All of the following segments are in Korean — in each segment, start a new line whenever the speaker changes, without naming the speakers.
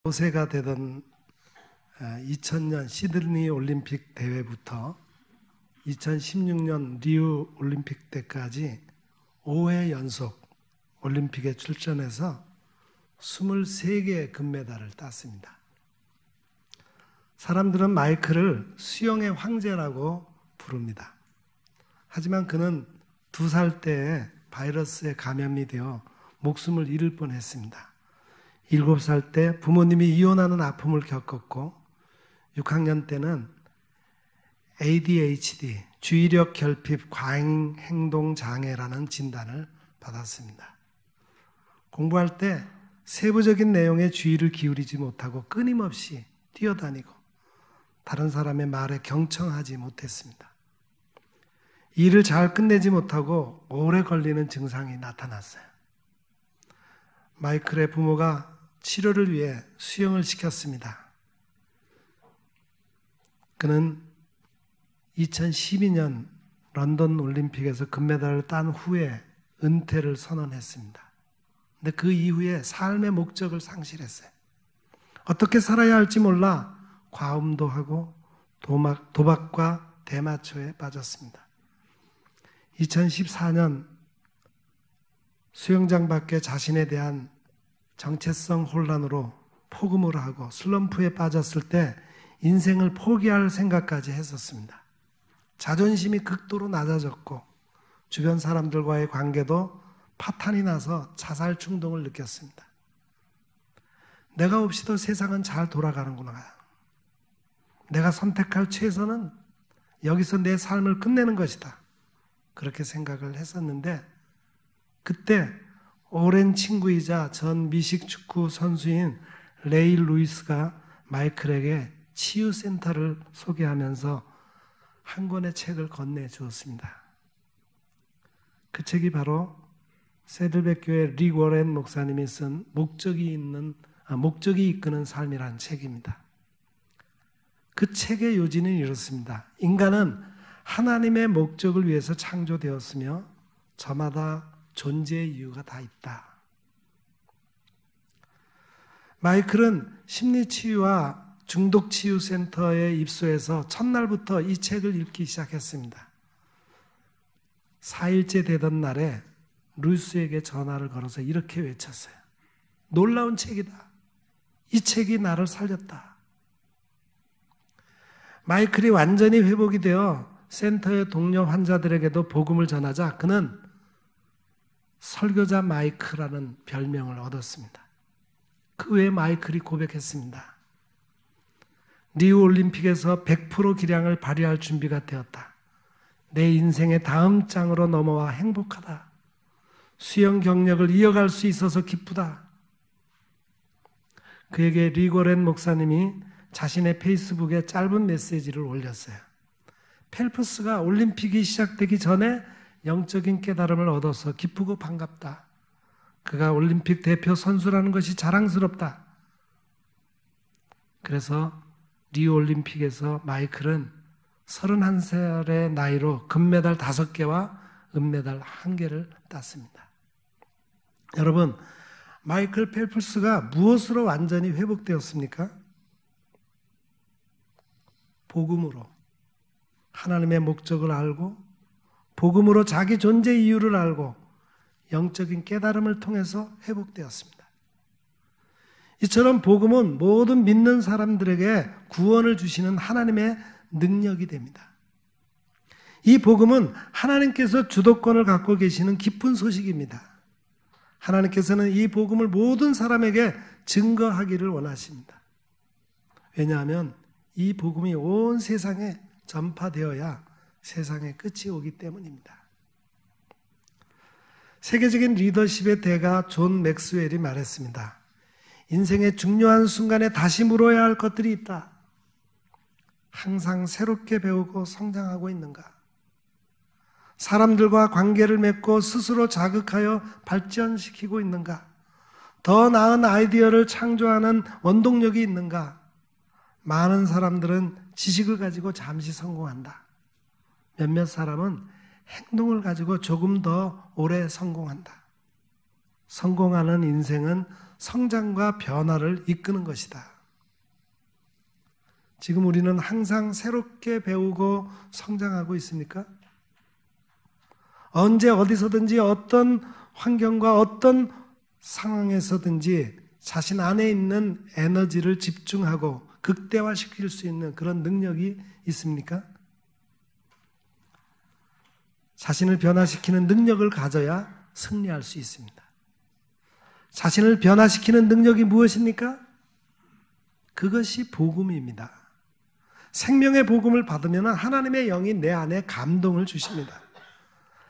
5세가 되던 2000년 시드니 올림픽 대회부터 2016년 리우 올림픽 때까지 5회 연속 올림픽에 출전해서 23개의 금메달을 땄습니다. 사람들은 마이클을 수영의 황제라고 부릅니다. 하지만 그는 2살 때에 바이러스에 감염이 되어 목숨을 잃을 뻔했습니다. 7살 때 부모님이 이혼하는 아픔을 겪었고 6학년 때는 ADHD, 주의력 결핍 과잉 행동 장애라는 진단을 받았습니다. 공부할 때 세부적인 내용에 주의를 기울이지 못하고 끊임없이 뛰어다니고 다른 사람의 말에 경청하지 못했습니다. 일을 잘 끝내지 못하고 오래 걸리는 증상이 나타났어요. 마이클의 부모가 치료를 위해 수영을 시켰습니다. 그는 2012년 런던 올림픽에서 금메달을 딴 후에 은퇴를 선언했습니다. 근데 그 이후에 삶의 목적을 상실했어요. 어떻게 살아야 할지 몰라 과음도 하고 도박과 대마초에 빠졌습니다. 2014년 수영장 밖에 자신에 대한 정체성 혼란으로 폭음을 하고 슬럼프에 빠졌을 때 인생을 포기할 생각까지 했었습니다. 자존심이 극도로 낮아졌고 주변 사람들과의 관계도 파탄이 나서 자살 충동을 느꼈습니다. 내가 없이도 세상은 잘 돌아가는구나. 내가 선택할 최선은 여기서 내 삶을 끝내는 것이다. 그렇게 생각을 했었는데 그때 오랜 친구이자 전 미식 축구 선수인 레이 루이스가 마이클에게 치유센터를 소개하면서 한 권의 책을 건네주었습니다. 그 책이 바로 세들백 교회 릭 워렌 목사님이 쓴 목적이 이끄는 삶이라는 책입니다. 그 책의 요지는 이렇습니다. 인간은 하나님의 목적을 위해서 창조되었으며 저마다 존재의 이유가 다 있다. 마이클은 심리치유와 중독치유센터에 입소해서 첫날부터 이 책을 읽기 시작했습니다. 4일째 되던 날에 루이스에게 전화를 걸어서 이렇게 외쳤어요. 놀라운 책이다. 이 책이 나를 살렸다. 마이클이 완전히 회복이 되어 센터의 동료 환자들에게도 복음을 전하자 그는 설교자 마이크라는 별명을 얻었습니다. 그 외에 마이클이 고백했습니다. 리우 올림픽에서 100% 기량을 발휘할 준비가 되었다. 내 인생의 다음 장으로 넘어와 행복하다. 수영 경력을 이어갈 수 있어서 기쁘다. 그에게 리고렌 목사님이 자신의 페이스북에 짧은 메시지를 올렸어요. 펠프스가 올림픽이 시작되기 전에 영적인 깨달음을 얻어서 기쁘고 반갑다. 그가 올림픽 대표 선수라는 것이 자랑스럽다. 그래서 리우 올림픽에서 마이클은 31살의 나이로 금메달 5개와 은메달 1개를 땄습니다. 여러분, 마이클 펠프스가 무엇으로 완전히 회복되었습니까? 복음으로. 하나님의 목적을 알고 복음으로 자기 존재 이유를 알고 영적인 깨달음을 통해서 회복되었습니다. 이처럼 복음은 모든 믿는 사람들에게 구원을 주시는 하나님의 능력이 됩니다. 이 복음은 하나님께서 주도권을 갖고 계시는 기쁜 소식입니다. 하나님께서는 이 복음을 모든 사람에게 증거하기를 원하십니다. 왜냐하면 이 복음이 온 세상에 전파되어야 세상의 끝이 오기 때문입니다. 세계적인 리더십의 대가 존 맥스웰이 말했습니다. 인생의 중요한 순간에 다시 물어야 할 것들이 있다. 항상 새롭게 배우고 성장하고 있는가? 사람들과 관계를 맺고 스스로 자극하여 발전시키고 있는가? 더 나은 아이디어를 창조하는 원동력이 있는가? 많은 사람들은 지식을 가지고 잠시 성공한다. 몇몇 사람은 행동을 가지고 조금 더 오래 성공한다. 성공하는 인생은 성장과 변화를 이끄는 것이다. 지금 우리는 항상 새롭게 배우고 성장하고 있습니까? 언제 어디서든지 어떤 환경과 어떤 상황에서든지 자신 안에 있는 에너지를 집중하고 극대화시킬 수 있는 그런 능력이 있습니까? 자신을 변화시키는 능력을 가져야 승리할 수 있습니다. 자신을 변화시키는 능력이 무엇입니까? 그것이 복음입니다. 생명의 복음을 받으면 하나님의 영이 내 안에 감동을 주십니다.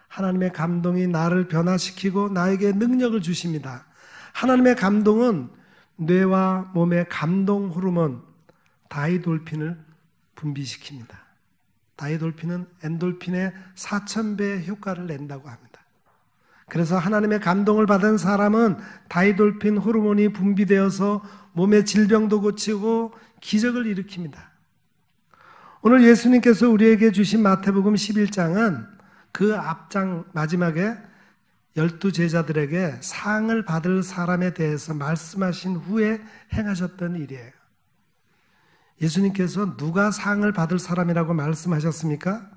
하나님의 감동이 나를 변화시키고 나에게 능력을 주십니다. 하나님의 감동은 뇌와 몸의 감동 호르몬 다이돌핀을 분비시킵니다. 다이돌핀은 엔돌핀의 4000배 효과를 낸다고 합니다. 그래서 하나님의 감동을 받은 사람은 다이돌핀 호르몬이 분비되어서 몸의 질병도 고치고 기적을 일으킵니다. 오늘 예수님께서 우리에게 주신 마태복음 11장은 그 앞장 마지막에 12제자들에게 상을 받을 사람에 대해서 말씀하신 후에 행하셨던 일이에요. 예수님께서 누가 상을 받을 사람이라고 말씀하셨습니까?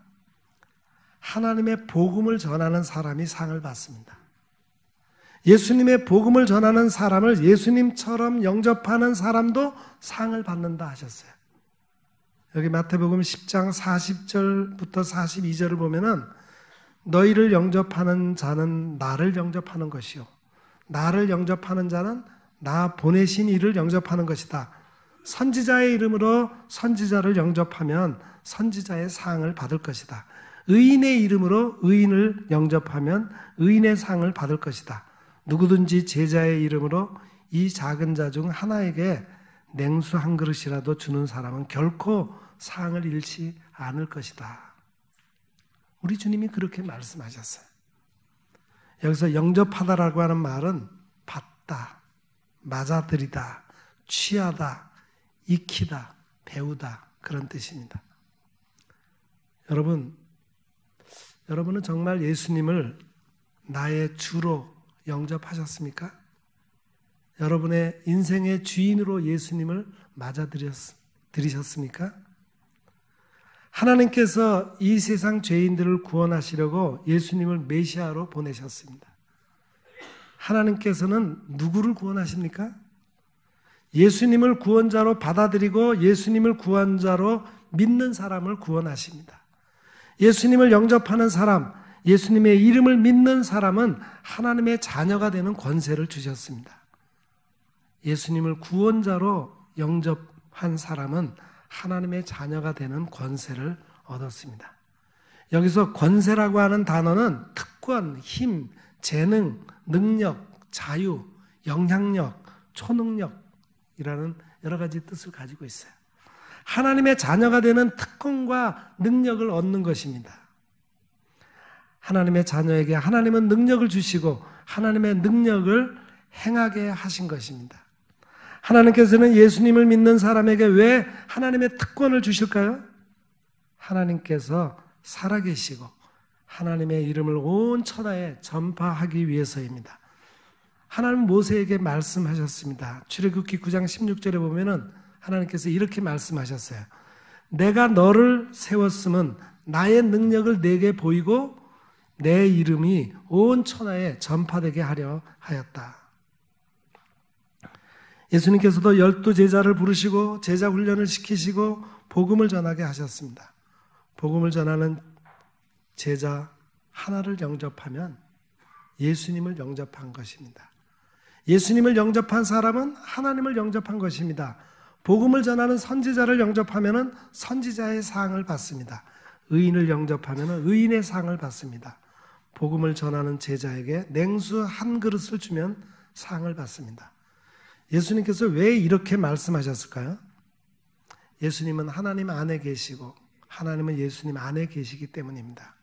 하나님의 복음을 전하는 사람이 상을 받습니다. 예수님의 복음을 전하는 사람을 예수님처럼 영접하는 사람도 상을 받는다 하셨어요. 여기 마태복음 10장 40절부터 42절을 보면은 너희를 영접하는 자는 나를 영접하는 것이요 나를 영접하는 자는 나 보내신 이를 영접하는 것이다. 선지자의 이름으로 선지자를 영접하면 선지자의 상을 받을 것이다. 의인의 이름으로 의인을 영접하면 의인의 상을 받을 것이다. 누구든지 제자의 이름으로 이 작은 자 중 하나에게 냉수 한 그릇이라도 주는 사람은 결코 상을 잃지 않을 것이다. 우리 주님이 그렇게 말씀하셨어요. 여기서 영접하다라고 하는 말은 받다, 맞아들이다, 취하다, 익히다, 배우다 그런 뜻입니다. 여러분은 정말 예수님을 나의 주로 영접하셨습니까? 여러분의 인생의 주인으로 예수님을 맞아들이셨습니까? 하나님께서 이 세상 죄인들을 구원하시려고 예수님을 메시아로 보내셨습니다. 하나님께서는 누구를 구원하십니까? 예수님을 구원자로 받아들이고 예수님을 구원자로 믿는 사람을 구원하십니다. 예수님을 영접하는 사람, 예수님의 이름을 믿는 사람은 하나님의 자녀가 되는 권세를 주셨습니다. 예수님을 구원자로 영접한 사람은 하나님의 자녀가 되는 권세를 얻었습니다. 여기서 권세라고 하는 단어는 특권, 힘, 재능, 능력, 자유, 영향력, 초능력이라는 여러 가지 뜻을 가지고 있어요. 하나님의 자녀가 되는 특권과 능력을 얻는 것입니다. 하나님의 자녀에게 하나님은 능력을 주시고 하나님의 능력을 행하게 하신 것입니다. 하나님께서는 예수님을 믿는 사람에게 왜 하나님의 특권을 주실까요? 하나님께서 살아계시고 하나님의 이름을 온 천하에 전파하기 위해서입니다. 하나님 모세에게 말씀하셨습니다. 출애굽기 9장 16절에 보면은 하나님께서 이렇게 말씀하셨어요. 내가 너를 세웠음은 나의 능력을 내게 보이고 내 이름이 온 천하에 전파되게 하려 하였다. 예수님께서도 12제자를 부르시고 제자 훈련을 시키시고 복음을 전하게 하셨습니다. 복음을 전하는 제자 하나를 영접하면 예수님을 영접한 것입니다. 예수님을 영접한 사람은 하나님을 영접한 것입니다. 복음을 전하는 선지자를 영접하면 선지자의 상을 받습니다. 의인을 영접하면 의인의 상을 받습니다. 복음을 전하는 제자에게 냉수 한 그릇을 주면 상을 받습니다. 예수님께서 왜 이렇게 말씀하셨을까요? 예수님은 하나님 안에 계시고 하나님은 예수님 안에 계시기 때문입니다.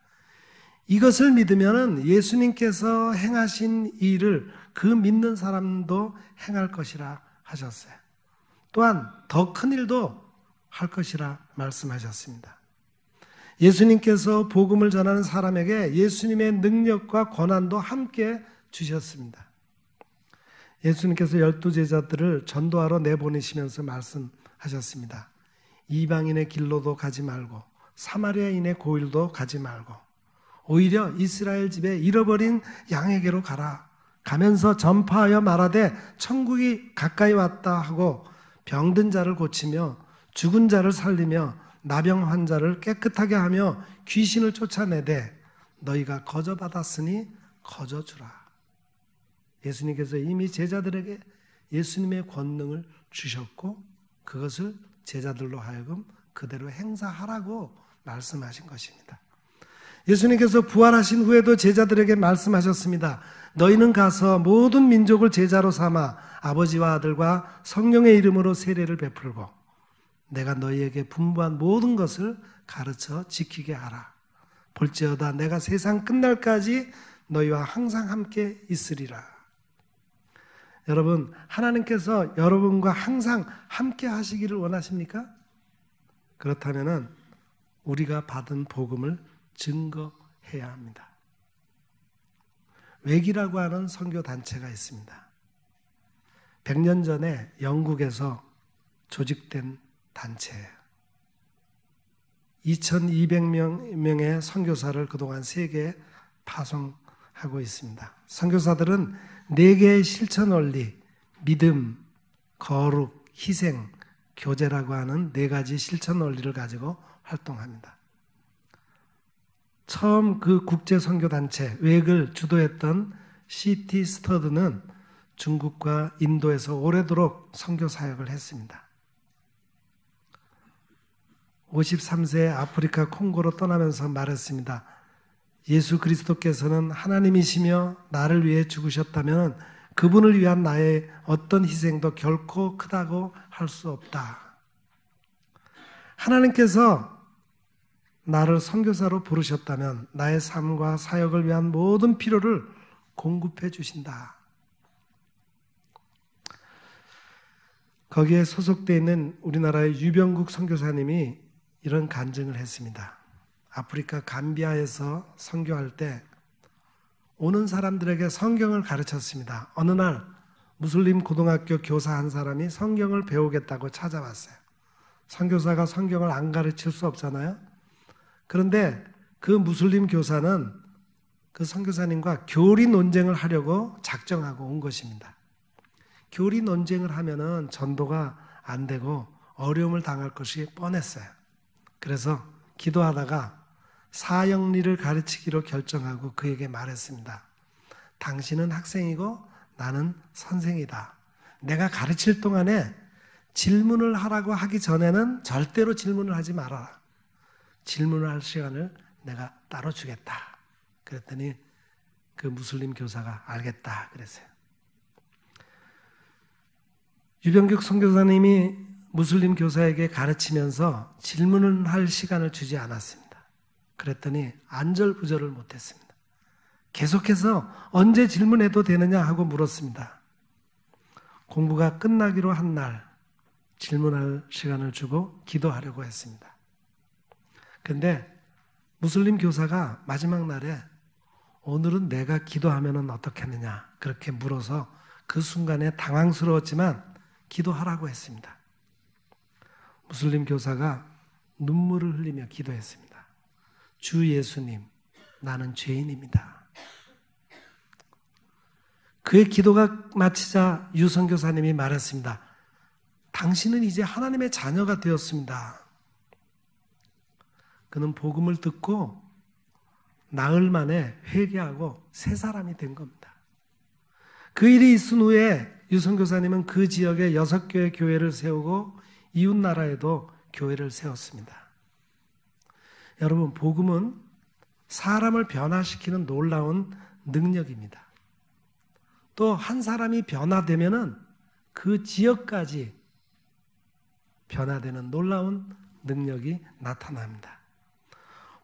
이것을 믿으면 예수님께서 행하신 일을 그 믿는 사람도 행할 것이라 하셨어요. 또한 더 큰 일도 할 것이라 말씀하셨습니다. 예수님께서 복음을 전하는 사람에게 예수님의 능력과 권한도 함께 주셨습니다. 예수님께서 12제자들을 전도하러 내보내시면서 말씀하셨습니다. 이방인의 길로도 가지 말고 사마리아인의 고일도 가지 말고 오히려 이스라엘 집에 잃어버린 양에게로 가라. 가면서 전파하여 말하되 천국이 가까이 왔다 하고 병든 자를 고치며 죽은 자를 살리며 나병 환자를 깨끗하게 하며 귀신을 쫓아내되 너희가 거저 받았으니 거저 주라. 예수님께서 이미 제자들에게 예수님의 권능을 주셨고 그것을 제자들로 하여금 그대로 행사하라고 말씀하신 것입니다. 예수님께서 부활하신 후에도 제자들에게 말씀하셨습니다. 너희는 가서 모든 민족을 제자로 삼아 아버지와 아들과 성령의 이름으로 세례를 베풀고 내가 너희에게 분부한 모든 것을 가르쳐 지키게 하라. 볼지어다 내가 세상 끝날까지 너희와 항상 함께 있으리라. 여러분, 하나님께서 여러분과 항상 함께 하시기를 원하십니까? 그렇다면 우리가 받은 복음을 증거해야 합니다. 웩이라고 하는 선교단체가 있습니다. 100년 전에 영국에서 조직된 단체예요. 2200명의 선교사를 그동안 세계에 파송하고 있습니다. 선교사들은 4개의 실천 원리, 믿음, 거룩, 희생, 교제라고 하는 4가지 실천 원리를 가지고 활동합니다. 처음 그 국제 선교단체 웩을 주도했던 C.T. 스터드는 중국과 인도에서 오래도록 선교 사역을 했습니다. 53세에 아프리카 콩고로 떠나면서 말했습니다. 예수 그리스도께서는 하나님이시며 나를 위해 죽으셨다면 그분을 위한 나의 어떤 희생도 결코 크다고 할 수 없다. 하나님께서 나를 선교사로 부르셨다면 나의 삶과 사역을 위한 모든 필요를 공급해 주신다. 거기에 소속되어 있는 우리나라의 유병국 선교사님이 이런 간증을 했습니다. 아프리카 감비아에서 선교할 때 오는 사람들에게 성경을 가르쳤습니다. 어느 날 무슬림 고등학교 교사 한 사람이 성경을 배우겠다고 찾아왔어요. 선교사가 성경을 안 가르칠 수 없잖아요. 그런데 그 무슬림 교사는 그 선교사님과 교리 논쟁을 하려고 작정하고 온 것입니다. 교리 논쟁을 하면은 전도가 안 되고 어려움을 당할 것이 뻔했어요. 그래서 기도하다가 사형리를 가르치기로 결정하고 그에게 말했습니다. 당신은 학생이고 나는 선생이다. 내가 가르칠 동안에 질문을 하라고 하기 전에는 절대로 질문을 하지 말아라. 질문을 할 시간을 내가 따로 주겠다. 그랬더니 그 무슬림 교사가 알겠다 그랬어요. 유병국 선교사님이 무슬림 교사에게 가르치면서 질문을 할 시간을 주지 않았습니다. 그랬더니 안절부절을 못했습니다. 계속해서 언제 질문해도 되느냐 하고 물었습니다. 공부가 끝나기로 한 날 질문할 시간을 주고 기도하려고 했습니다. 그런데 무슬림 교사가 마지막 날에 오늘은 내가 기도하면 어떻겠느냐 그렇게 물어서 그 순간에 당황스러웠지만 기도하라고 했습니다. 무슬림 교사가 눈물을 흘리며 기도했습니다. 주 예수님, 나는 죄인입니다. 그의 기도가 마치자 유 선교사님이 말했습니다. 당신은 이제 하나님의 자녀가 되었습니다. 그는 복음을 듣고 나흘 만에 회개하고 새 사람이 된 겁니다. 그 일이 있은 후에 유 선교사님은 그 지역에 6개의 교회를 세우고 이웃 나라에도 교회를 세웠습니다. 여러분, 복음은 사람을 변화시키는 놀라운 능력입니다. 또 한 사람이 변화되면은 그 지역까지 변화되는 놀라운 능력이 나타납니다.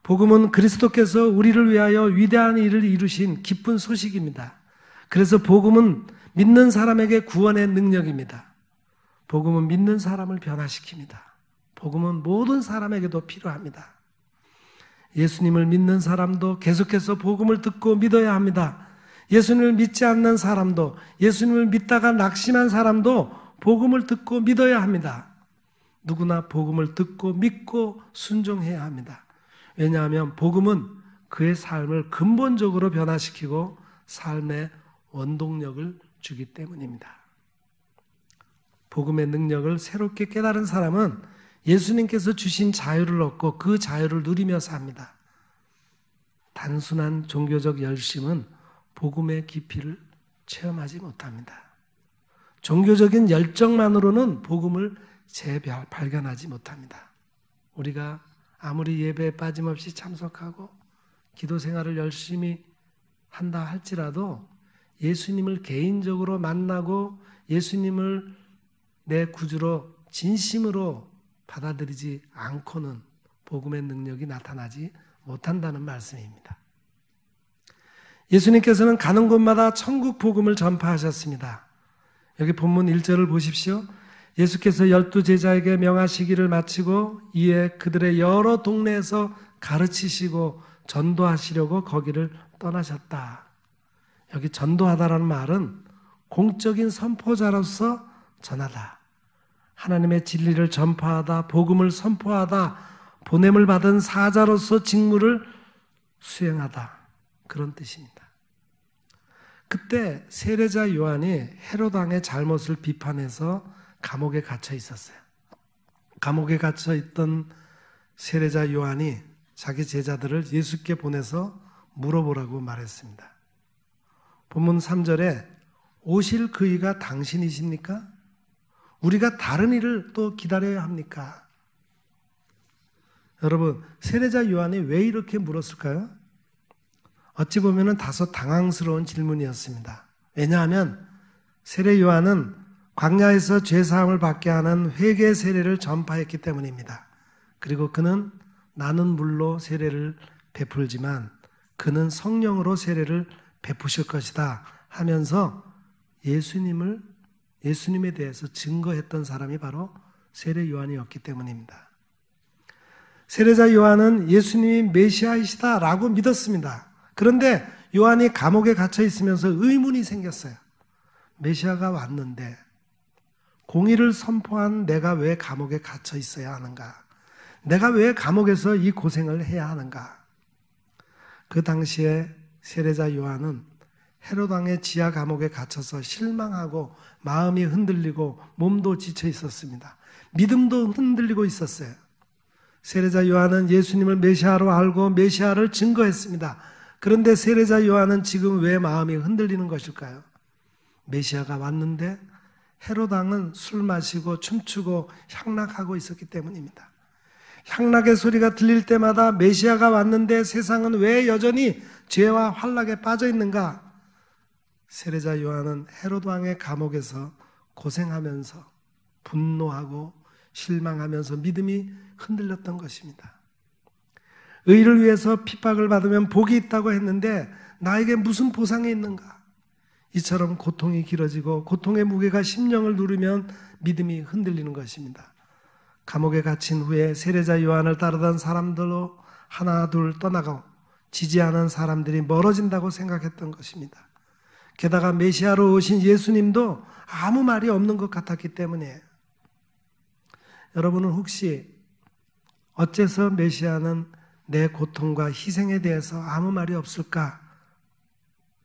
복음은 그리스도께서 우리를 위하여 위대한 일을 이루신 기쁜 소식입니다. 그래서 복음은 믿는 사람에게 구원의 능력입니다. 복음은 믿는 사람을 변화시킵니다. 복음은 모든 사람에게도 필요합니다. 예수님을 믿는 사람도 계속해서 복음을 듣고 믿어야 합니다. 예수님을 믿지 않는 사람도, 예수님을 믿다가 낙심한 사람도 복음을 듣고 믿어야 합니다. 누구나 복음을 듣고 믿고 순종해야 합니다. 왜냐하면 복음은 그의 삶을 근본적으로 변화시키고 삶의 원동력을 주기 때문입니다. 복음의 능력을 새롭게 깨달은 사람은 예수님께서 주신 자유를 얻고 그 자유를 누리며 삽니다. 단순한 종교적 열심은 복음의 깊이를 체험하지 못합니다. 종교적인 열정만으로는 복음을 재발견하지 못합니다. 우리가 아무리 예배에 빠짐없이 참석하고 기도 생활을 열심히 한다 할지라도 예수님을 개인적으로 만나고 예수님을 내 구주로 진심으로 받아들이지 않고는 복음의 능력이 나타나지 못한다는 말씀입니다. 예수님께서는 가는 곳마다 천국 복음을 전파하셨습니다. 여기 본문 1절을 보십시오. 예수께서 12 제자에게 명하시기를 마치고 이에 그들의 여러 동네에서 가르치시고 전도하시려고 거기를 떠나셨다. 여기 전도하다라는 말은 공적인 선포자로서 전하다. 하나님의 진리를 전파하다, 복음을 선포하다, 보냄을 받은 사자로서 직무를 수행하다. 그런 뜻입니다. 그때 세례자 요한이 헤롯 왕의 잘못을 비판해서 감옥에 갇혀 있었어요. 감옥에 갇혀 있던 세례자 요한이 자기 제자들을 예수께 보내서 물어보라고 말했습니다. 본문 3절에 오실 그 이가 당신이십니까? 우리가 다른 이를 또 기다려야 합니까? 여러분, 세례자 요한이 왜 이렇게 물었을까요? 어찌 보면 다소 당황스러운 질문이었습니다. 왜냐하면 세례 요한은 광야에서 죄사함을 받게 하는 회개 세례를 전파했기 때문입니다. 그리고 그는 나는 물로 세례를 베풀지만 그는 성령으로 세례를 베푸실 것이다 하면서 예수님에 대해서 증거했던 사람이 바로 세례 요한이었기 때문입니다. 세례자 요한은 예수님이 메시아이시다라고 믿었습니다. 그런데 요한이 감옥에 갇혀 있으면서 의문이 생겼어요. 메시아가 왔는데 공의를 선포한 내가 왜 감옥에 갇혀 있어야 하는가? 내가 왜 감옥에서 이 고생을 해야 하는가? 그 당시에 세례자 요한은 헤롯 왕의 지하 감옥에 갇혀서 실망하고 마음이 흔들리고 몸도 지쳐 있었습니다. 믿음도 흔들리고 있었어요. 세례자 요한은 예수님을 메시아로 알고 메시아를 증거했습니다. 그런데 세례자 요한은 지금 왜 마음이 흔들리는 것일까요? 메시아가 왔는데 헤롯 왕은 술 마시고 춤추고 향락하고 있었기 때문입니다. 향락의 소리가 들릴 때마다 메시아가 왔는데 세상은 왜 여전히 죄와 환락에 빠져 있는가? 세례자 요한은 헤롯 왕의 감옥에서 고생하면서 분노하고 실망하면서 믿음이 흔들렸던 것입니다. 의를 위해서 핍박을 받으면 복이 있다고 했는데 나에게 무슨 보상이 있는가? 이처럼 고통이 길어지고 고통의 무게가 심령을 누르면 믿음이 흔들리는 것입니다. 감옥에 갇힌 후에 세례자 요한을 따르던 사람들로 하나 둘 떠나고 지지하는 사람들이 멀어진다고 생각했던 것입니다. 게다가 메시아로 오신 예수님도 아무 말이 없는 것 같았기 때문에 여러분은 혹시 어째서 메시아는 내 고통과 희생에 대해서 아무 말이 없을까?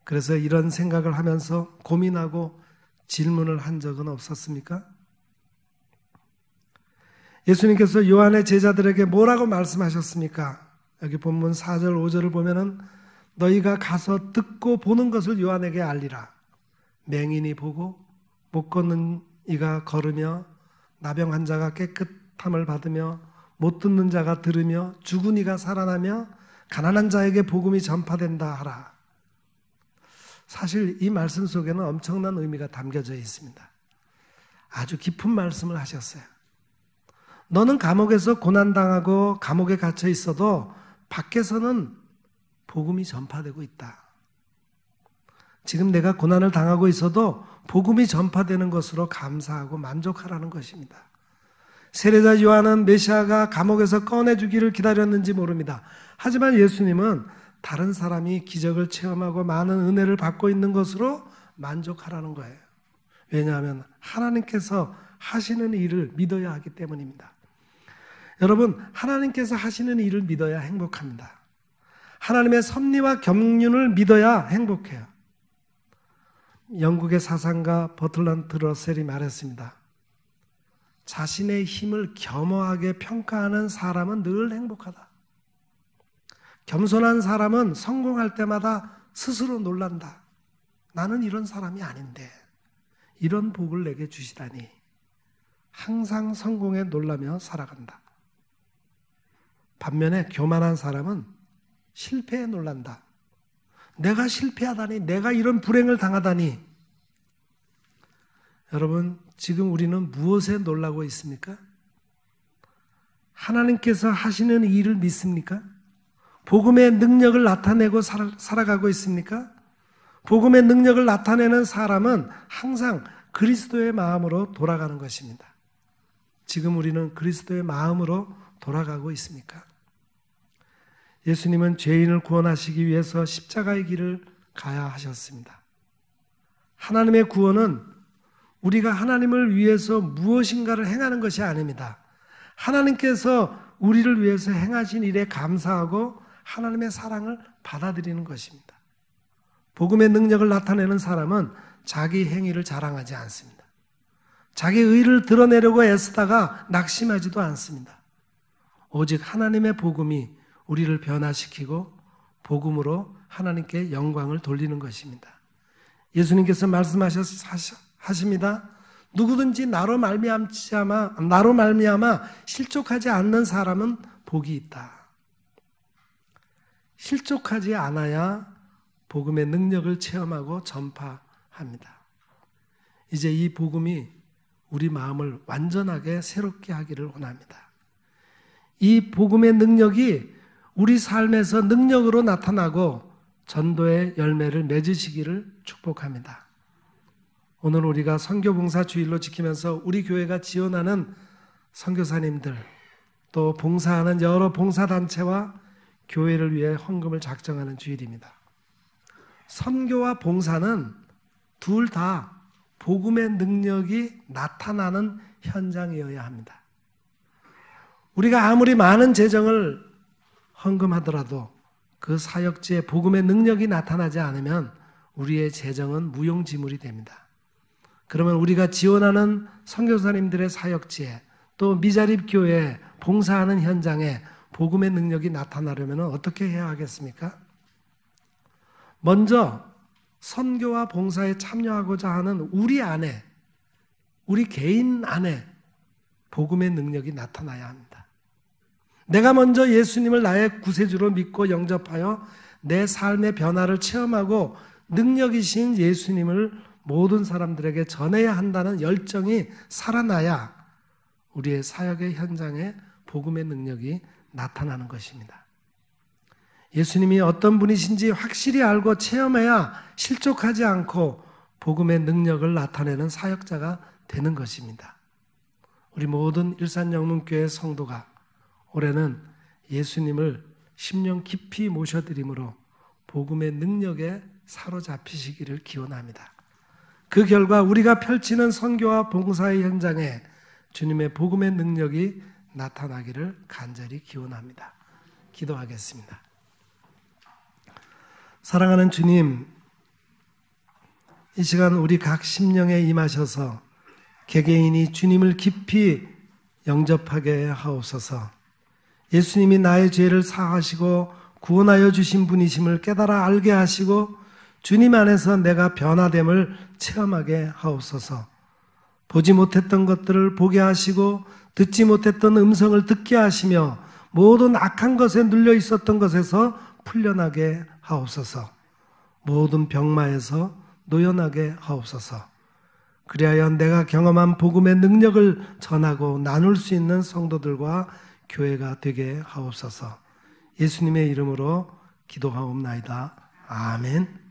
그래서 이런 생각을 하면서 고민하고 질문을 한 적은 없었습니까? 예수님께서 요한의 제자들에게 뭐라고 말씀하셨습니까? 여기 본문 4절 5절을 보면은 너희가 가서 듣고 보는 것을 요한에게 알리라. 맹인이 보고 못 걷는 이가 걸으며 나병 환자가 깨끗함을 받으며 못 듣는 자가 들으며 죽은 이가 살아나며 가난한 자에게 복음이 전파된다 하라. 사실 이 말씀 속에는 엄청난 의미가 담겨져 있습니다. 아주 깊은 말씀을 하셨어요. 너는 감옥에서 고난당하고 감옥에 갇혀 있어도 밖에서는 복음이 전파되고 있다. 지금 내가 고난을 당하고 있어도 복음이 전파되는 것으로 감사하고 만족하라는 것입니다. 세례자 요한은 메시아가 감옥에서 꺼내주기를 기다렸는지 모릅니다. 하지만 예수님은 다른 사람이 기적을 체험하고 많은 은혜를 받고 있는 것으로 만족하라는 거예요. 왜냐하면 하나님께서 하시는 일을 믿어야 하기 때문입니다. 여러분, 하나님께서 하시는 일을 믿어야 행복합니다. 하나님의 섭리와 경륜을 믿어야 행복해요. 영국의 사상가 버틀런트 러셀이 말했습니다. 자신의 힘을 겸허하게 평가하는 사람은 늘 행복하다. 겸손한 사람은 성공할 때마다 스스로 놀란다. 나는 이런 사람이 아닌데 이런 복을 내게 주시다니 항상 성공에 놀라며 살아간다. 반면에 교만한 사람은 실패에 놀란다. 내가 실패하다니, 내가 이런 불행을 당하다니. 여러분, 지금 우리는 무엇에 놀라고 있습니까? 하나님께서 하시는 일을 믿습니까? 복음의 능력을 나타내고 살아가고 있습니까? 복음의 능력을 나타내는 사람은 항상 그리스도의 마음으로 돌아가는 것입니다. 지금 우리는 그리스도의 마음으로 돌아가고 있습니까? 예수님은 죄인을 구원하시기 위해서 십자가의 길을 가야 하셨습니다. 하나님의 구원은 우리가 하나님을 위해서 무엇인가를 행하는 것이 아닙니다. 하나님께서 우리를 위해서 행하신 일에 감사하고 하나님의 사랑을 받아들이는 것입니다. 복음의 능력을 나타내는 사람은 자기 행위를 자랑하지 않습니다. 자기 의를 드러내려고 애쓰다가 낙심하지도 않습니다. 오직 하나님의 복음이 우리를 변화시키고 복음으로 하나님께 영광을 돌리는 것입니다. 예수님께서 말씀하십니다. 누구든지 나로 말미암아 실족하지 않는 사람은 복이 있다. 실족하지 않아야 복음의 능력을 체험하고 전파합니다. 이제 이 복음이 우리 마음을 완전하게 새롭게 하기를 원합니다. 이 복음의 능력이 우리 삶에서 능력으로 나타나고 전도의 열매를 맺으시기를 축복합니다. 오늘 우리가 선교봉사 주일로 지키면서 우리 교회가 지원하는 선교사님들, 또 봉사하는 여러 봉사단체와 교회를 위해 헌금을 작정하는 주일입니다. 선교와 봉사는 둘 다 복음의 능력이 나타나는 현장이어야 합니다. 우리가 아무리 많은 재정을 헌금하더라도 그 사역지에 복음의 능력이 나타나지 않으면 우리의 재정은 무용지물이 됩니다. 그러면 우리가 지원하는 선교사님들의 사역지에 또 미자립 교회에 봉사하는 현장에 복음의 능력이 나타나려면 어떻게 해야 하겠습니까? 먼저 선교와 봉사에 참여하고자 하는 우리 안에, 우리 개인 안에 복음의 능력이 나타나야 합니다. 내가 먼저 예수님을 나의 구세주로 믿고 영접하여 내 삶의 변화를 체험하고 능력이신 예수님을 모든 사람들에게 전해야 한다는 열정이 살아나야 우리의 사역의 현장에 복음의 능력이 나타나는 것입니다. 예수님이 어떤 분이신지 확실히 알고 체험해야 실족하지 않고 복음의 능력을 나타내는 사역자가 되는 것입니다. 우리 모든 일산영문교회 성도가 올해는 예수님을 심령 깊이 모셔드림으로 복음의 능력에 사로잡히시기를 기원합니다. 그 결과 우리가 펼치는 선교와 봉사의 현장에 주님의 복음의 능력이 나타나기를 간절히 기원합니다. 기도하겠습니다. 사랑하는 주님, 이 시간 우리 각 심령에 임하셔서 개개인이 주님을 깊이 영접하게 하옵소서. 예수님이 나의 죄를 사하시고 구원하여 주신 분이심을 깨달아 알게 하시고 주님 안에서 내가 변화됨을 체험하게 하옵소서. 보지 못했던 것들을 보게 하시고 듣지 못했던 음성을 듣게 하시며 모든 악한 것에 눌려 있었던 것에서 풀려나게 하옵소서. 모든 병마에서 노연하게 하옵소서. 그리하여 내가 경험한 복음의 능력을 전하고 나눌 수 있는 성도들과 교회가 되게 하옵소서. 예수님의 이름으로 기도하옵나이다. 아멘.